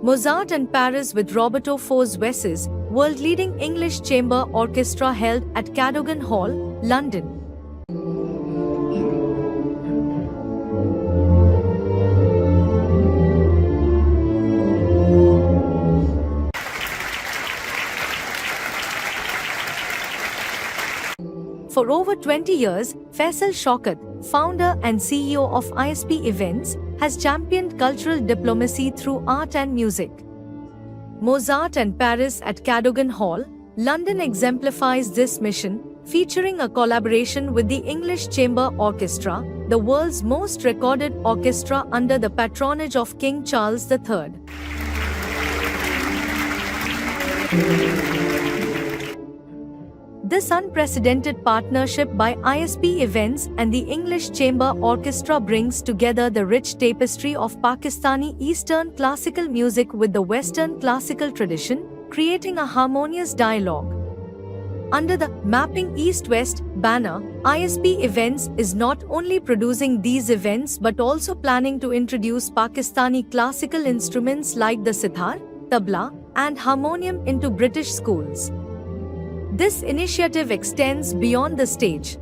Mozart and Paris with Roberto For's Wesses, world-leading English chamber orchestra held at Cadogan Hall, London. For over 20 years, Faisal Shaukat, founder and CEO of ISP Events, has championed cultural diplomacy through art and music. Mozart and Paris at Cadogan Hall, London exemplifies this mission, featuring a collaboration with the English Chamber Orchestra, the world's most recorded orchestra under the patronage of King Charles III. This unprecedented partnership by ISP Events and the English Chamber Orchestra brings together the rich tapestry of Pakistani Eastern classical music with the Western classical tradition, creating a harmonious dialogue. Under the Mapping East-West banner, ISP Events is not only producing these events but also planning to introduce Pakistani classical instruments like the sitar, tabla, and harmonium into British schools. This initiative extends beyond the stage.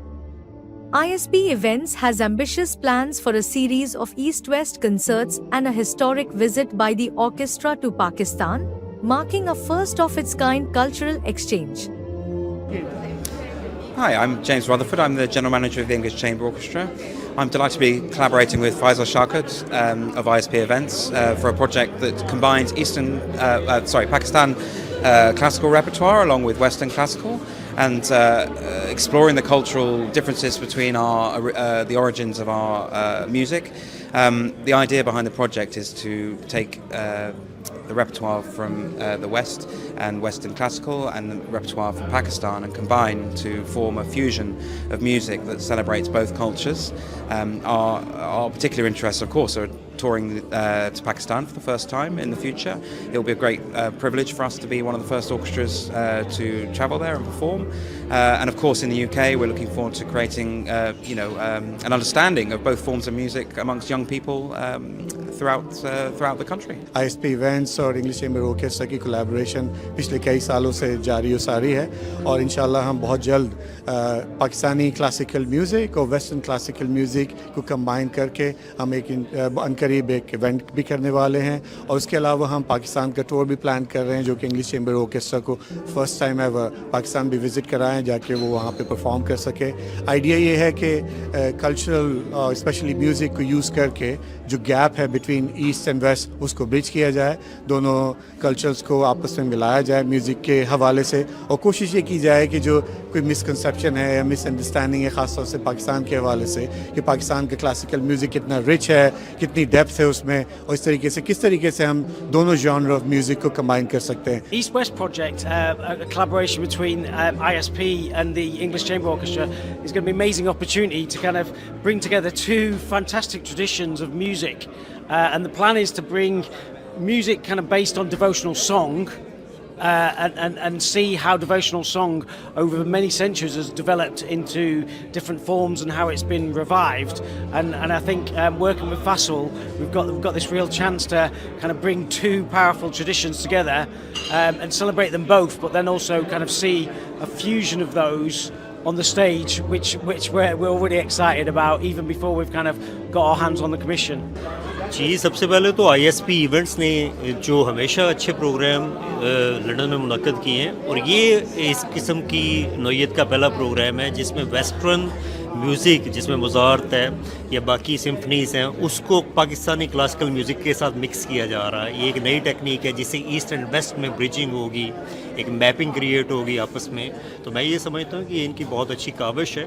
ISP Events has ambitious plans for a series of East-West concerts and a historic visit by the orchestra to Pakistan, marking a first-of-its-kind cultural exchange. Hi, I'm James Rutherford. I'm the General Manager of the English Chamber Orchestra. I'm delighted to be collaborating with Faisal Shaukat of ISP Events for a project that combines Pakistan classical repertoire along with Western classical, and exploring the cultural differences between the origins of our music. The idea behind the project is to take the repertoire from the West and Western classical and the repertoire from Pakistan and combine to form a fusion of music that celebrates both cultures. Our particular interests, of course, are touring to Pakistan for the first time in the future. It will be a great privilege for us to be one of the first orchestras to travel there and perform. And of course, in the UK, we're looking forward to creating, an understanding of both forms of music amongst young people throughout the country. ISP Events और English chamber orchestra की collaboration पिछले कई सालों से जारी सारी है और इंशाल्लाह हम बहुत जल्द पाकिस्तानी क्लासिकल म्यूज़िक और वेस्टर्न क्लासिकल म्यूज़िक को कंबाइन करके हम अनकरीब एक इवेंट भी करने वाले हैं और उसके अलावा हम पाकिस्तान का टूर भी प्लान कर रहे हैं जो कि इंग्लिश चैम्बर ऑर्केस्ट्रा को फर्स्ट टाइम एवर पाकिस्तान भी विज़िट कराएं जाके वो वहाँ पे परफॉर्म कर सके। आइडिया ये है कि कल्चरल स्पेशली म्यूज़िक को यूज़ करके जो गैप है बिटवीन ईस्ट एंड वेस्ट उसको ब्रिज किया जाए, दोनों कल्चर्स को आपस में मिलाया जाए म्यूज़िक के हवाले से और कोशिश ये की जाए कि जो कोई मिसकंसेप्शन है या मिसअंडरस्टैंडिंग है ख़ास तौर से पाकिस्तान के हवाले से कि पाकिस्तान का क्लासिकल म्यूज़िक कितना रिच है, कितनी डेप्थ है उसमें और इस तरीके से किस तरीके से हम दोनों जॉनर ऑफ म्यूज़िक को कंबाइन कर सकते हैं। East West project, a collaboration between ISP and the English Chamber Orchestra is going to be an amazing opportunity to kind of bring together two fantastic traditions of music. And the plan is to bring music kind of based on devotional song and see how devotional song over many centuries has developed into different forms and how it's been revived. And I think working with Faisal, we've got this real chance to kind of bring two powerful traditions together and celebrate them both, but then also kind of see a fusion of those on the stage, which we're already excited about even before we've kind of got our hands on the commission. जी, सबसे पहले तो ISP events ने जो हमेशा अच्छे programme London में मुनक्कद किए हैं और ये इस किस्म की नौइयत का पहला प्रोग्राम है जिसमें वेस्टर्न म्यूज़िक, जिसमें मोज़ार्ट है या बाकी सिम्फनीज़ हैं, उसको पाकिस्तानी क्लासिकल म्यूज़िक के साथ मिक्स किया जा रहा है। ये एक नई टेक्निक है जिससे ईस्ट एंड वेस्ट में ब्रिजिंग होगी, एक मैपिंग क्रिएट होगी आपस में। तो मैं ये समझता हूँ कि इनकी बहुत अच्छी काविश है।